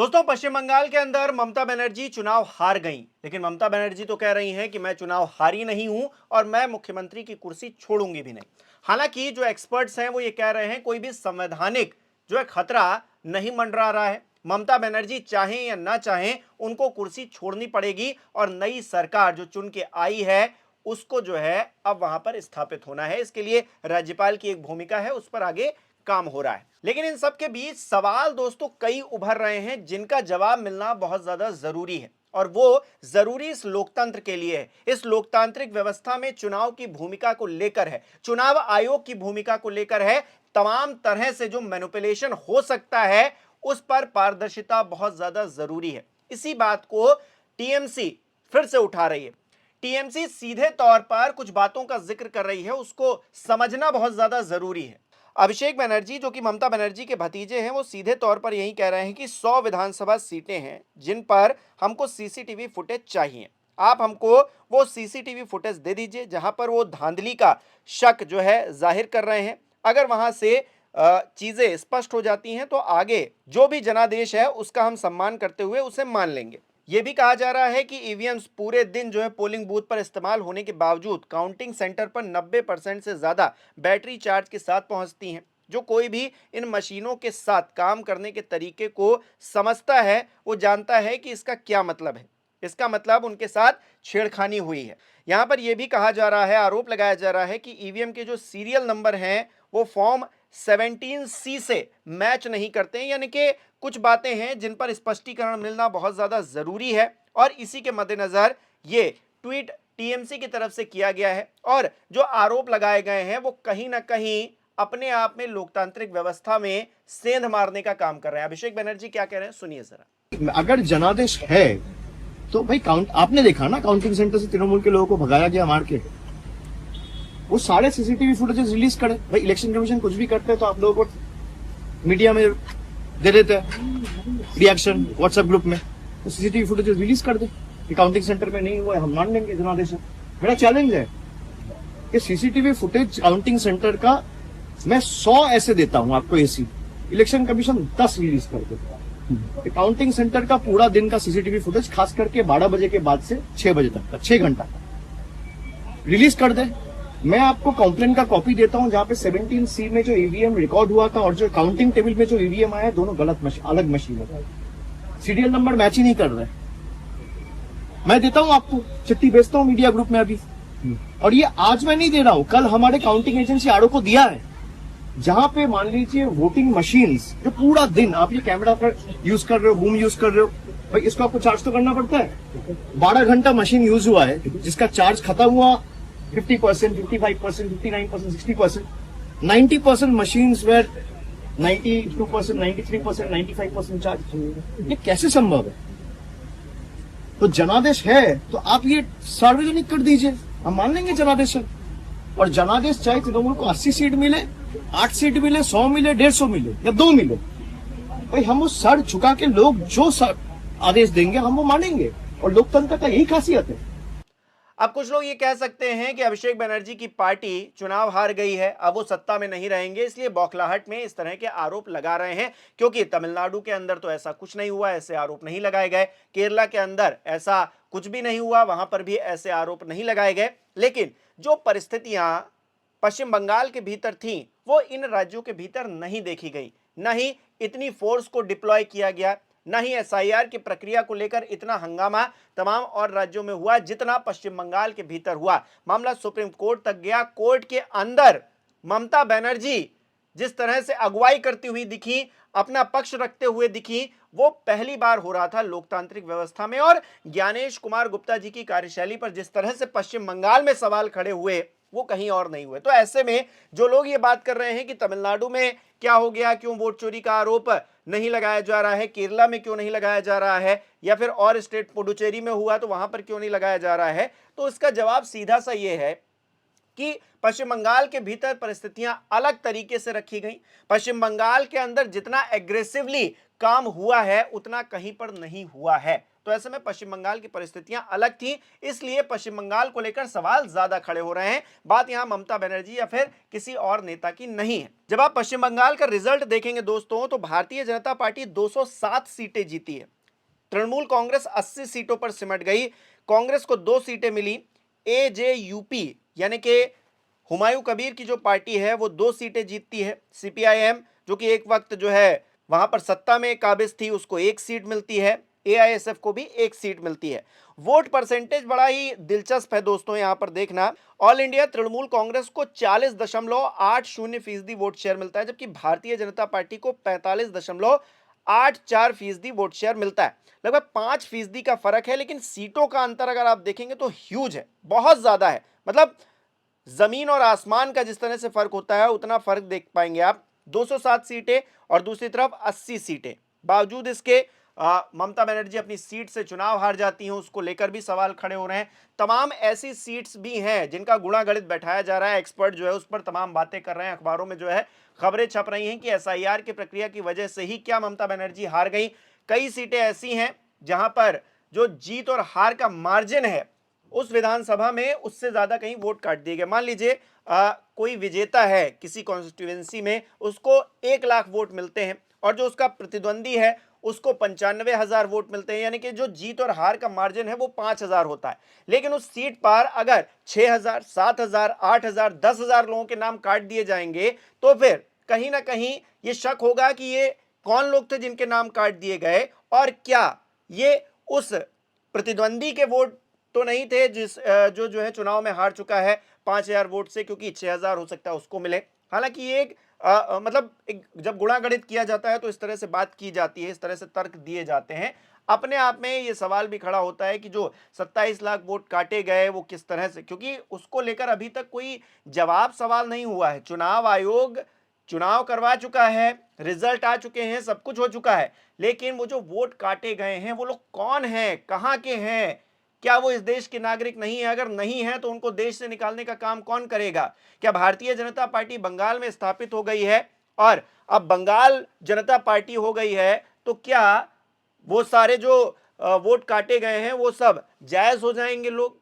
दोस्तों, पश्चिम बंगाल के अंदर ममता बनर्जी चुनाव हार गईं, लेकिन ममता बनर्जी तो कह रही हैं कि मैं चुनाव हारी नहीं हूं और मैं मुख्यमंत्री की कुर्सी छोड़ूंगी भी नहीं। हालांकि जो एक्सपर्ट्स हैं वो ये कह रहे हैं कोई भी संवैधानिक जो है खतरा नहीं मंडरा रहा है। ममता बनर्जी चाहें या ना चाहें उनको कुर्सी छोड़नी पड़ेगी और नई सरकार जो चुन के आई है उसको जो है अब वहां पर स्थापित होना है। इसके लिए राज्यपाल की एक भूमिका है, उस पर आगे काम हो रहा है। लेकिन इन सब के बीच सवाल दोस्तों कई उभर रहे हैं जिनका जवाब मिलना बहुत ज्यादा जरूरी है, और वो जरूरी इस लोकतंत्र के लिए है। इस लोकतांत्रिक व्यवस्था में चुनाव की भूमिका को लेकर है, चुनाव आयोग की भूमिका को लेकर है। तमाम तरह से जो मैनिपुलेशन हो सकता है उस पर पारदर्शिता बहुत ज्यादा जरूरी है। इसी बात को टीएमसी फिर से उठा रही है। टीएमसी सीधे तौर पर कुछ बातों का जिक्र कर रही है, उसको समझना बहुत ज्यादा जरूरी है। अभिषेक बनर्जी जो कि ममता बनर्जी के भतीजे हैं, वो सीधे तौर पर यही कह रहे हैं कि 100 विधानसभा सीटें हैं जिन पर हमको सीसीटीवी फुटेज चाहिए। आप हमको वो सीसीटीवी फुटेज दे दीजिए जहां पर वो धांधली का शक जो है जाहिर कर रहे हैं। अगर वहां से चीजें स्पष्ट हो जाती हैं तो आगे जो भी जनादेश है उसका हम सम्मान करते हुए उसे मान लेंगे। यह भी कहा जा रहा है कि ईवीएम्स पूरे दिन जो है पोलिंग बूथ पर इस्तेमाल होने के बावजूद काउंटिंग सेंटर पर 90% से ज्यादा बैटरी चार्ज के साथ पहुंचती हैं। जो कोई भी इन मशीनों के साथ काम करने के तरीके को समझता है वो जानता है कि इसका क्या मतलब है। इसका मतलब उनके साथ छेड़खानी हुई है। यहां पर यह भी कहा जा रहा है, आरोप लगाया जा रहा है कि ईवीएम के जो सीरियल नंबर हैं वो फॉर्म 17C से मैच नहीं करते हैं, यानी कि कुछ बातें हैं जिन पर स्पष्टीकरण मिलना बहुत ज्यादा जरूरी है। और इसी के मद्देनजर ये ट्वीट टीएमसी की तरफ से किया गया है और जो आरोप लगाए गए हैं वो कहीं ना कहीं अपने आप में लोकतांत्रिक व्यवस्था में सेंध मारने का काम कर रहे हैं। अभिषेक बनर्जी क्या कह रहे हैं, सुनिए जरा। अगर जनादेश है तो भाई काउंट आपने देखा ना, काउंटिंग सेंटर से तृणमूल के लोगों को भगाया गया मार के। वो सारे सीसीटीवी फुटेजेस रिलीज करे। भाई इलेक्शन कमीशन कुछ भी करते हैं तो आप लोगों को मीडिया में दे देते हैं रिएक्शन व्हाट्सएप ग्रुप में, तो सीसीटीवी फुटेजेस रिलीज कर दे कि काउंटिंग सेंटर में नहीं हुआ है, हम मान लेंगे जनादेश है। मेरा चैलेंज है कि सीसीटीवी फुटेज काउंटिंग सेंटर का मैं 100 ऐसे देता हूं आपको, एसी इलेक्शन कमीशन 10 रिलीज कर देता है। काउंटिंग सेंटर का पूरा दिन का सीसीटीवी फुटेज खास करके 12 बजे के बाद से 6 बजे तक का 6 घंटा रिलीज कर दे। मैं आपको कंप्लेंट का कॉपी देता हूं जहां पे 17C में जो ईवीएम रिकॉर्ड हुआ था और जो काउंटिंग टेबल में जो ईवीएम आया दोनों गलत अलग मशीन है, सीरियल नंबर मैच ही नहीं कर रहे। मैं देता हूं आपको, चिट्ठी भेजता हूं मीडिया ग्रुप में अभी। और ये आज मैं नहीं दे रहा हूं, कल हमारे काउंटिंग एजेंसी आरओ को दिया है, जहां पे मान लीजिए वोटिंग मशीन्स जो पूरा दिन आप ये कैमरा पर यूज कर रहे हो, बूम यूज कर रहे हो, भाई इसको आपको चार्ज तो करना पड़ता है। 12 घंटा मशीन यूज हुआ है जिसका चार्ज खत्म हुआ 50%, 55%, 59%, 60%, 90% मशीन्स वेर 92%, 93%, 95% चार्ज। ये कैसे संभव है? तो जनादेश है तो आप ये सार्वजनिक कर दीजिए, हम मान लेंगे जनादेश है। और जनादेश चाहे तृणमूल को 80 सीट मिले, 8 सीट मिले, 100 मिले, 150 मिले या 2 मिले, भाई हम वो सर झुका के लोग जो आदेश देंगे हम वो मानेंगे। और लोकतंत्र का यही खासियत है। अब कुछ लोग ये कह सकते हैं कि अभिषेक बनर्जी की पार्टी चुनाव हार गई है, अब वो सत्ता में नहीं रहेंगे, इसलिए बौखलाहट में इस तरह के आरोप लगा रहे हैं, क्योंकि तमिलनाडु के अंदर तो ऐसा कुछ नहीं हुआ, ऐसे आरोप नहीं लगाए गए। केरला के अंदर ऐसा कुछ भी नहीं हुआ, वहां पर भी ऐसे आरोप नहीं लगाए गए। लेकिन जो परिस्थितियां पश्चिम बंगाल के भीतर थीं वो इन राज्यों के भीतर नहीं देखी गई। न ही इतनी फोर्स को डिप्लॉय किया गया, न ही एसआईआर की प्रक्रिया को लेकर इतना हंगामा तमाम और राज्यों में हुआ जितना पश्चिम बंगाल के भीतर हुआ। मामला सुप्रीम कोर्ट तक गया। कोर्ट के अंदर ममता बनर्जी जिस तरह से अगुवाई करती हुई दिखी, अपना पक्ष रखते हुए दिखी, वो पहली बार हो रहा था लोकतांत्रिक व्यवस्था में। और ज्ञानेश कुमार गुप्ता जी की कार्यशैली पर जिस तरह से पश्चिम बंगाल में सवाल खड़े हुए वो कहीं और नहीं हुए। तो ऐसे में जो लोग ये बात कर रहे हैं कि तमिलनाडु में क्या हो गया, क्यों वोट चोरी का आरोप नहीं लगाया जा रहा है, केरला में क्यों नहीं लगाया जा रहा है, या फिर और स्टेट पुडुचेरी में हुआ तो वहां पर क्यों नहीं लगाया जा रहा है, तो इसका जवाब सीधा सा ये है कि पश्चिम बंगाल के भीतर परिस्थितियां अलग तरीके से रखी गई। पश्चिम बंगाल के अंदर जितना एग्रेसिवली काम हुआ है उतना कहीं पर नहीं हुआ है। तो ऐसे में पश्चिम बंगाल की परिस्थितियां अलग थी, इसलिए पश्चिम बंगाल को लेकर सवाल ज्यादा खड़े हो रहे हैं। बात यहां ममता बनर्जी या फिर किसी और नेता की नहीं है। जब आप पश्चिम बंगाल का रिजल्ट देखेंगे दोस्तों, तो भारतीय जनता पार्टी 207 सीटें जीती है, तृणमूल कांग्रेस 80 सीटों पर सिमट गई, कांग्रेस को 2 सीटें मिली, एजेयूपी यानी कि हुमायूं कबीर की जो पार्टी है वो 2 सीटें जीतती है, सीपीआईएम जो कि एक वक्त जो है वहां पर सत्ता में काबिज थी उसको 1 सीट मिलती है, एआईएसएफ को भी 1 सीट मिलती है। वोट परसेंटेज बड़ा ही दिलचस्प है दोस्तों, यहां पर देखना, ऑल इंडिया तृणमूल कांग्रेस को 40.80% वोट शेयर मिलता है, जबकि भारतीय जनता पार्टी को 45.84% वोट शेयर मिलता है। लगभग 5% का फर्क है, लेकिन सीटों का अंतर अगर आप देखेंगे तो ह्यूज है, बहुत ज्यादा है। मतलब जमीन और आसमान का जिस तरह से फर्क होता है उतना फर्क देख पाएंगे आप। 207 सीटें और दूसरी तरफ 80 सीटें। बावजूद इसके ममता बनर्जी अपनी सीट से चुनाव हार जाती हैं, उसको लेकर भी सवाल खड़े हो रहे हैं। तमाम ऐसी सीट्स भी हैं जिनका गुणा गणित बैठाया जा रहा है, एक्सपर्ट जो है उस पर तमाम बातें कर रहे हैं, अखबारों में जो है खबरें छप रही हैं कि एसआईआर की प्रक्रिया की वजह से ही क्या ममता बनर्जी हार गई। कई सीटें ऐसी हैं जहां पर जो जीत और हार का मार्जिन है उस विधानसभा में उससे ज्यादा कहीं वोट काट दिए गए। मान लीजिए कोई विजेता है किसी कॉन्स्टिट्यूएंसी में, उसको 1 लाख वोट मिलते हैं और जो उसका प्रतिद्वंदी है उसको 95,000 वोट मिलते हैं, यानी कि जो जीत और हार का मार्जिन है वो 5,000 होता है। लेकिन उस सीट पर अगर 6,000, 7,000, 8,000, 10,000 लोगों के नाम काट दिए जाएंगे तो फिर कहीं ना कहीं ये शक होगा कि ये कौन लोग थे जिनके नाम काट दिए गए, और क्या ये उस प्रतिद्वंदी के वोट तो नहीं थे जिस जो है चुनाव में हार चुका है 5,000 वोट से, क्योंकि 6,000 हो सकता है उसको मिले। हालांकि ये मतलब जब गुणा गणित किया जाता है तो इस तरह से बात की जाती है, इस तरह से तर्क दिए जाते हैं। अपने आप में ये सवाल भी खड़ा होता है कि जो 27 लाख वोट काटे गए वो किस तरह से, क्योंकि उसको लेकर अभी तक कोई जवाब सवाल नहीं हुआ है। चुनाव आयोग चुनाव करवा चुका है, रिजल्ट आ चुके हैं, सब कुछ हो चुका है, लेकिन वो जो वोट काटे गए हैं वो लोग कौन हैं, कहां के हैं, क्या वो इस देश के नागरिक नहीं है? अगर नहीं है तो उनको देश से निकालने का काम कौन करेगा? क्या भारतीय जनता पार्टी बंगाल में स्थापित हो गई है और अब बंगाल जनता पार्टी हो गई है तो क्या वो सारे जो वोट काटे गए हैं वो सब जायज हो जाएंगे? लोग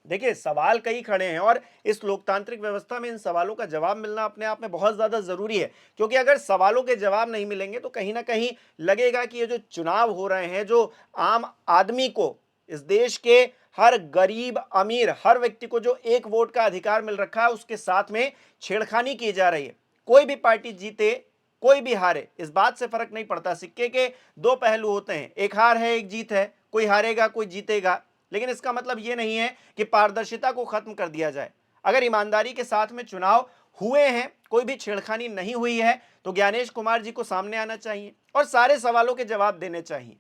देखिए सवाल कई खड़े हैं और इस लोकतांत्रिक व्यवस्था में इन सवालों का जवाब मिलना अपने आप में बहुत ज्यादा जरूरी है, क्योंकि अगर सवालों के जवाब नहीं मिलेंगे तो कहीं ना कहीं लगेगा कि ये जो चुनाव हो रहे हैं, जो आम आदमी को, इस देश के हर गरीब अमीर हर व्यक्ति को जो 1 वोट का अधिकार मिल रखा है उसके साथ में छेड़खानी की जा रही है। कोई भी पार्टी जीते कोई भी हारे, इस बात से फर्क नहीं पड़ता, सिक्के के 2 पहलू होते हैं, एक हार है एक जीत है, कोई हारेगा कोई जीतेगा, लेकिन इसका मतलब यह नहीं है कि पारदर्शिता को खत्म कर दिया जाए। अगर ईमानदारी के साथ में चुनाव हुए हैं, कोई भी छेड़खानी नहीं हुई है, तो ज्ञानेश कुमार जी को सामने आना चाहिए और सारे सवालों के जवाब देने चाहिए।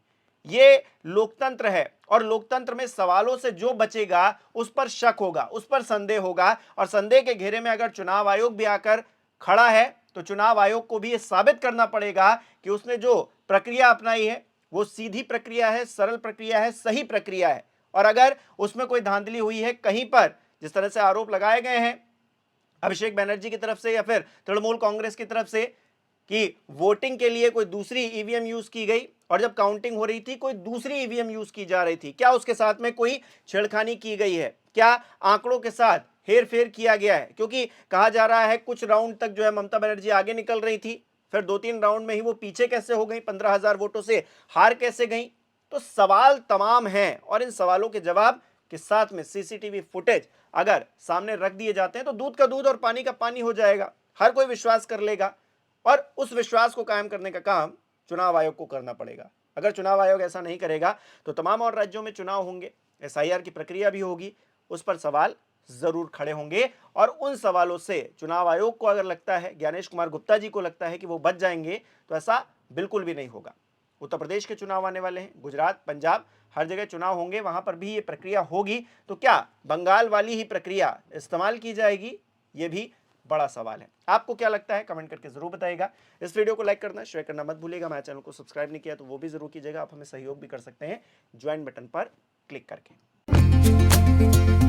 ये लोकतंत्र है और लोकतंत्र में सवालों से जो बचेगा उस पर शक होगा, उस पर संदेह होगा, और संदेह के घेरे में अगर चुनाव आयोग भी आकर खड़ा है तो चुनाव आयोग को भी यह साबित करना पड़ेगा कि उसने जो प्रक्रिया अपनाई है वो सीधी प्रक्रिया है, सरल प्रक्रिया है, सही प्रक्रिया है। और अगर उसमें कोई धांधली हुई है कहीं पर, जिस तरह से आरोप लगाए गए हैं अभिषेक बनर्जी की तरफ से या फिर तृणमूल कांग्रेस की तरफ से कि वोटिंग के लिए कोई दूसरी ईवीएम यूज की गई और जब काउंटिंग हो रही थी कोई दूसरी ईवीएम यूज की जा रही थी, क्या उसके साथ में कोई छेड़खानी की गई है? क्या आंकड़ों के साथ हेर फेर किया गया है? क्योंकि कहा जा रहा है कुछ राउंड तक जो है ममता बनर्जी आगे निकल रही थी, फिर 2-3 राउंड में ही वो पीछे कैसे हो गई, 15,000 वोटों से हार कैसे गई? तो सवाल तमाम हैं और इन सवालों के जवाब के साथ में सीसीटीवी फुटेज अगर सामने रख दिए जाते हैं तो दूध का दूध और पानी का पानी हो जाएगा, हर कोई विश्वास कर लेगा और उस विश्वास को कायम करने का काम चुनाव आयोग को करना पड़ेगा। अगर चुनाव आयोग ऐसा नहीं करेगा तो तमाम और राज्यों में चुनाव होंगे, एसआईआर की प्रक्रिया भी होगी, उस पर सवाल जरूर खड़े होंगे और उन सवालों से चुनाव आयोग को अगर लगता है, ज्ञानेश कुमार गुप्ता जी को लगता है कि वो बच जाएंगे, तो ऐसा बिल्कुल भी नहीं होगा। उत्तर प्रदेश के चुनाव आने वाले हैं, गुजरात, पंजाब, हर जगह चुनाव होंगे, वहां पर भी ये प्रक्रिया होगी, तो क्या बंगाल वाली ही प्रक्रिया इस्तेमाल की जाएगी? ये भी बड़ा सवाल है। आपको क्या लगता है कमेंट करके जरूर बताइएगा। इस वीडियो को लाइक करना, शेयर करना मत भूलिएगा। हमारे चैनल को सब्सक्राइब नहीं किया तो वो भी जरूर कीजिएगा। आप हमें सहयोग भी कर सकते हैं ज्वाइन बटन पर क्लिक करके।